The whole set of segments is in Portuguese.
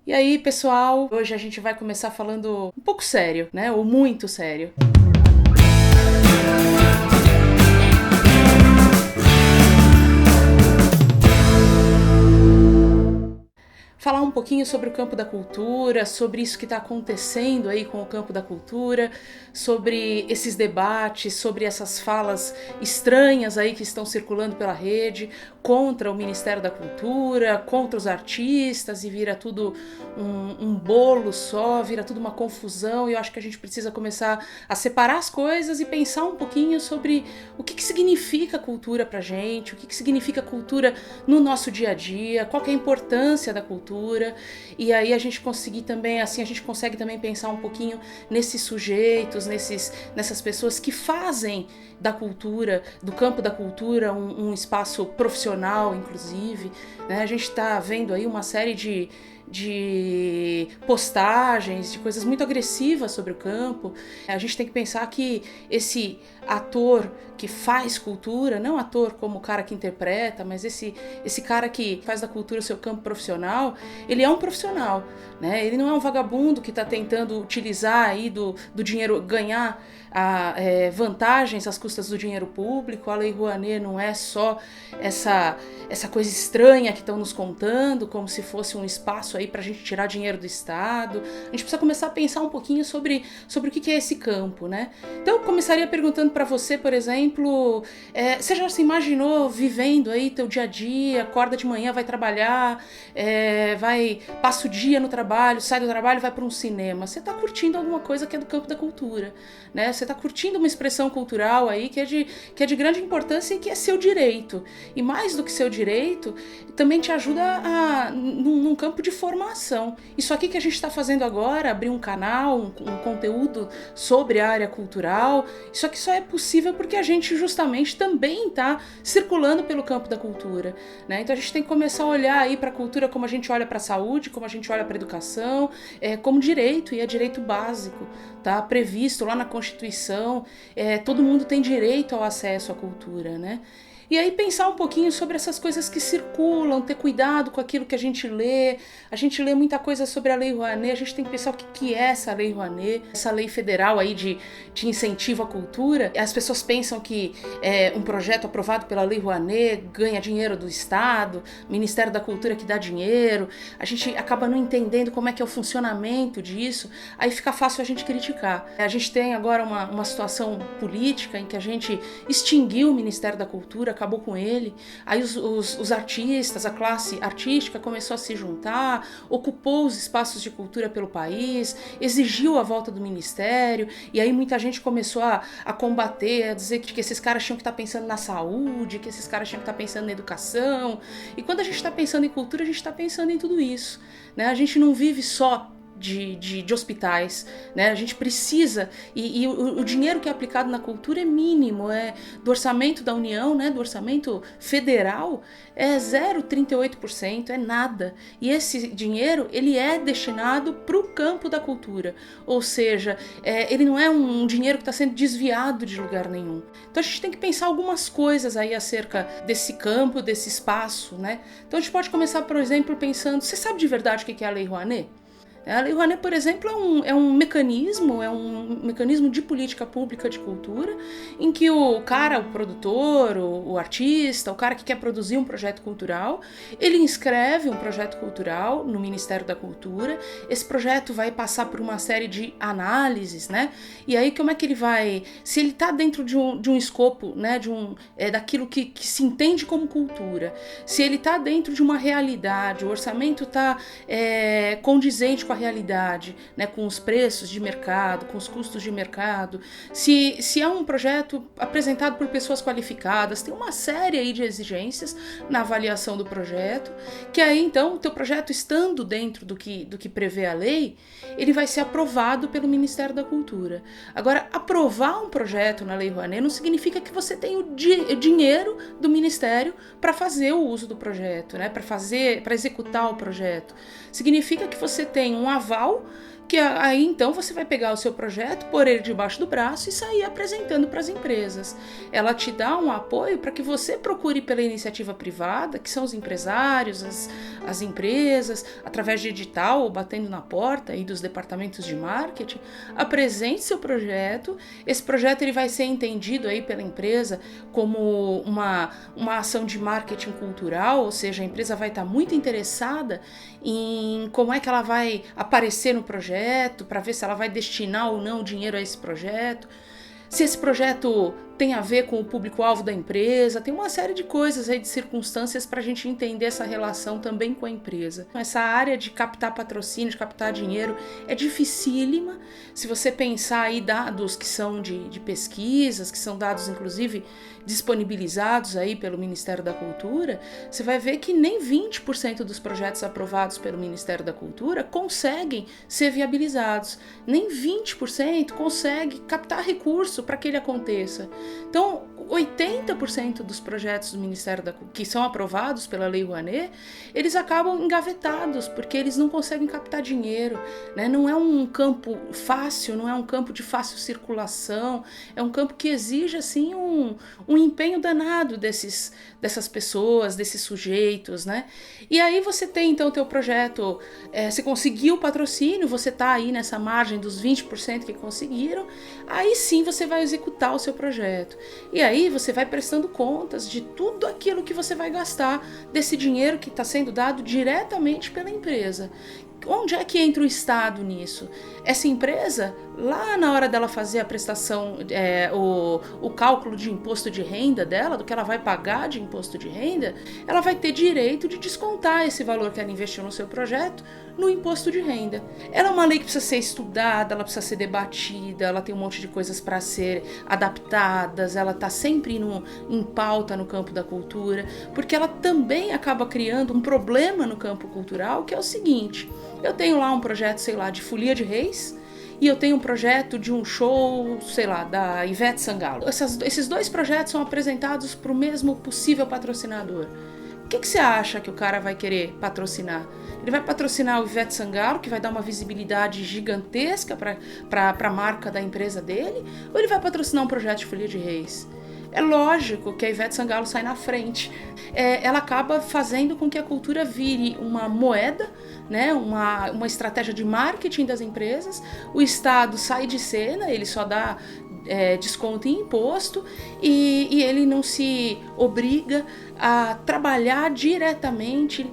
E aí, pessoal, hoje a gente vai começar falando um pouco sério, né? Ou muito sério. Falar um pouquinho sobre o campo da cultura, sobre isso que está acontecendo aí com o campo da cultura, sobre esses debates, sobre essas falas estranhas aí que estão circulando pela rede contra o Ministério da Cultura, contra os artistas, e vira tudo um bolo só, vira tudo uma confusão. E eu acho que a gente precisa começar a separar as coisas e pensar um pouquinho sobre o que significa cultura pra gente, o que significa cultura no nosso dia a dia, qual que é a importância da cultura. E aí a gente conseguir também, assim, a gente consegue também pensar um pouquinho nesses sujeitos, nessas pessoas que fazem da cultura, do campo da cultura, um espaço profissional, inclusive, né? A gente está vendo aí uma série de postagens, de coisas muito agressivas sobre o campo. A gente tem que pensar que esse ator que faz cultura, não ator como o cara que interpreta, mas esse cara que faz da cultura o seu campo profissional, ele é um profissional, né? Ele não é um vagabundo que está tentando utilizar aí do dinheiro, ganhar vantagens às custas do dinheiro público. A Lei Rouanet não é só essa coisa estranha que estão nos contando, como se fosse um espaço aí para a gente tirar dinheiro do Estado. A gente precisa começar a pensar um pouquinho sobre o que é esse campo, né? Então eu começaria perguntando para você, por exemplo, você já se imaginou vivendo aí teu dia a dia, acorda de manhã, vai trabalhar, passa o dia no trabalho, sai do trabalho, vai para um cinema. Você está curtindo alguma coisa que é do campo da cultura, né? Você está curtindo uma expressão cultural aí que é de grande importância e que é seu direito. E mais do que seu direito, também te ajuda num campo de formação. Isso aqui que a gente está fazendo agora, abrir um canal, um conteúdo sobre a área cultural, isso aqui só é possível porque a gente justamente também está circulando pelo campo da cultura, né? Então a gente tem que começar a olhar aí para a cultura como a gente olha para a saúde, como a gente olha para a educação, como direito, e é direito básico, tá previsto lá na Constituição. Todo mundo tem direito ao acesso à cultura, né? E aí pensar um pouquinho sobre essas coisas que circulam, ter cuidado com aquilo que a gente lê. A gente lê muita coisa sobre a Lei Rouanet, a gente tem que pensar o que é essa Lei Rouanet, essa lei federal aí de incentivo à cultura. As pessoas pensam que um projeto aprovado pela Lei Rouanet ganha dinheiro do Estado, Ministério da Cultura que dá dinheiro. A gente acaba não entendendo como é que é o funcionamento disso, aí fica fácil a gente criticar. A gente tem agora uma situação política em que a gente extinguiu o Ministério da Cultura, acabou com ele, aí os artistas, a classe artística começou a se juntar, ocupou os espaços de cultura pelo país, exigiu a volta do ministério, e aí muita gente começou a combater, a dizer que esses caras tinham que estar pensando na saúde, que esses caras tinham que estar pensando na educação. E quando a gente está pensando em cultura, a gente está pensando em tudo isso, né? A gente não vive só de hospitais, né? A gente precisa, e o dinheiro que é aplicado na cultura é mínimo, do orçamento da União, né? Do orçamento federal, é 0,38%, é nada. E esse dinheiro, ele é destinado para o campo da cultura, ou seja, ele não é um dinheiro que está sendo desviado de lugar nenhum. Então a gente tem que pensar algumas coisas aí acerca desse campo, desse espaço, né? Então a gente pode começar, por exemplo, pensando, você sabe de verdade o que é a Lei Rouanet? A Lei Rouanet, por exemplo, é um mecanismo de política pública de cultura, em que o cara, o produtor, o artista, o cara que quer produzir um projeto cultural, ele inscreve um projeto cultural no Ministério da Cultura. Esse projeto vai passar por uma série de análises, né? E aí como é que ele vai... Se ele está dentro de um escopo, né? Daquilo que se entende como cultura, se ele está dentro de uma realidade, o orçamento está condizente com a realidade, né, com os preços de mercado, com os custos de mercado, se é um projeto apresentado por pessoas qualificadas, tem uma série aí de exigências na avaliação do projeto, que aí então o teu projeto, estando dentro do que prevê a lei, ele vai ser aprovado pelo Ministério da Cultura. Agora, aprovar um projeto na Lei Rouanet não significa que você tem o dinheiro do Ministério para fazer o uso do projeto, né, para executar o projeto. Significa que você tem um aval Que aí então você vai pegar o seu projeto, pôr ele debaixo do braço e sair apresentando para as empresas. Ela te dá um apoio para que você procure pela iniciativa privada, que são os empresários, as empresas, através de edital ou batendo na porta aí dos departamentos de marketing, apresente seu projeto. Esse projeto ele vai ser entendido aí pela empresa como uma ação de marketing cultural, ou seja, a empresa vai estar muito interessada em como é que ela vai aparecer no projeto, para ver se ela vai destinar ou não dinheiro a esse projeto, se esse projeto tem a ver com o público-alvo da empresa, tem uma série de coisas aí, de circunstâncias para a gente entender essa relação também com a empresa. Essa área de captar patrocínio, de captar dinheiro, é dificílima. Se você pensar aí dados que são de pesquisas, que são dados inclusive disponibilizados aí pelo Ministério da Cultura, você vai ver que nem 20% dos projetos aprovados pelo Ministério da Cultura conseguem ser viabilizados. Nem 20% consegue captar recurso para que ele aconteça. Então, 80% dos projetos do Ministério da Cultura que são aprovados pela Lei Rouanet, eles acabam engavetados, porque eles não conseguem captar dinheiro, né? Não é um campo fácil, não é um campo de fácil circulação, é um campo que exige assim, um empenho danado dessas pessoas, desses sujeitos, né? E aí você tem então o teu projeto, você conseguiu o patrocínio, você está aí nessa margem dos 20% que conseguiram, aí sim você vai executar o seu projeto. E aí você vai prestando contas de tudo aquilo que você vai gastar desse dinheiro que está sendo dado diretamente pela empresa. Onde é que entra o Estado nisso? Essa empresa, lá na hora dela fazer a prestação, o cálculo de imposto de renda dela, do que ela vai pagar de imposto de renda, ela vai ter direito de descontar esse valor que ela investiu no seu projeto no imposto de renda. Ela é uma lei que precisa ser estudada, ela precisa ser debatida, ela tem um monte de coisas para ser adaptadas, ela está sempre em pauta no campo da cultura, porque ela também acaba criando um problema no campo cultural, que é o seguinte: eu tenho lá um projeto, sei lá, de Folia de Reis, e eu tenho um projeto de um show, sei lá, da Ivete Sangalo. Esses dois projetos são apresentados para o mesmo possível patrocinador. O que você acha que o cara vai querer patrocinar? Ele vai patrocinar o Ivete Sangalo, que vai dar uma visibilidade gigantesca para a marca da empresa dele, ou ele vai patrocinar um projeto de Folia de Reis? É lógico que a Ivete Sangalo sai na frente. Ela acaba fazendo com que a cultura vire uma moeda, né? Uma estratégia de marketing das empresas. O Estado sai de cena, ele só dá desconto em imposto e ele não se obriga a trabalhar diretamente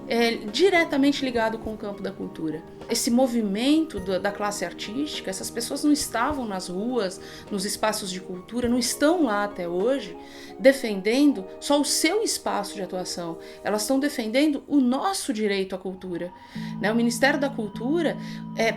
ligado com o campo da cultura. Esse movimento da classe artística, essas pessoas não estavam nas ruas, nos espaços de cultura, não estão lá até hoje defendendo só o seu espaço de atuação. Elas estão defendendo o nosso direito à cultura, né? O Ministério da Cultura,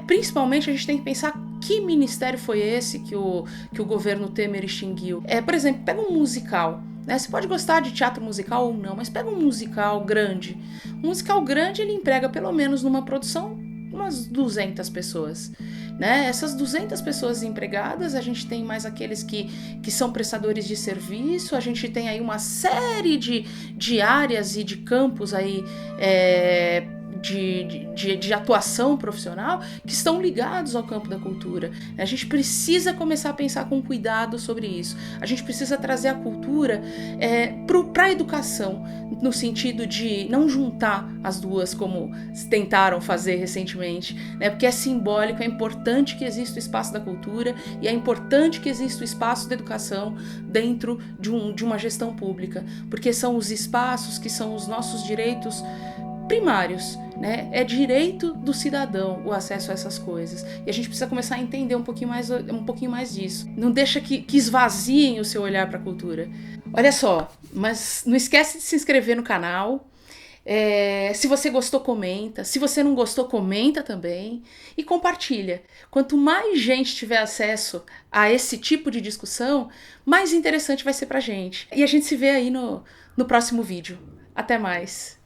principalmente a gente tem que pensar que ministério foi esse que o governo Temer extinguiu. Por exemplo, pega um musical. Você pode gostar de teatro musical ou não, mas pega um musical grande. Um musical grande, ele emprega pelo menos numa produção umas 200 pessoas. Né? Essas 200 pessoas empregadas, a gente tem mais aqueles que são prestadores de serviço, a gente tem aí uma série de áreas e de campos aí, de atuação profissional que estão ligados ao campo da cultura. A gente precisa começar a pensar com cuidado sobre isso. A gente precisa trazer a cultura para a educação, no sentido de não juntar as duas como tentaram fazer recentemente, né? Porque é simbólico, é importante que exista o espaço da cultura e é importante que exista o espaço da educação dentro de uma gestão pública, porque são os espaços que são os nossos direitos primários, né? É direito do cidadão o acesso a essas coisas. E a gente precisa começar a entender um pouquinho mais disso. Não deixa que esvaziem o seu olhar para a cultura. Olha só, mas não esquece de se inscrever no canal. Se você gostou, comenta. Se você não gostou, comenta também. E compartilha. Quanto mais gente tiver acesso a esse tipo de discussão, mais interessante vai ser pra gente. E a gente se vê aí no próximo vídeo. Até mais.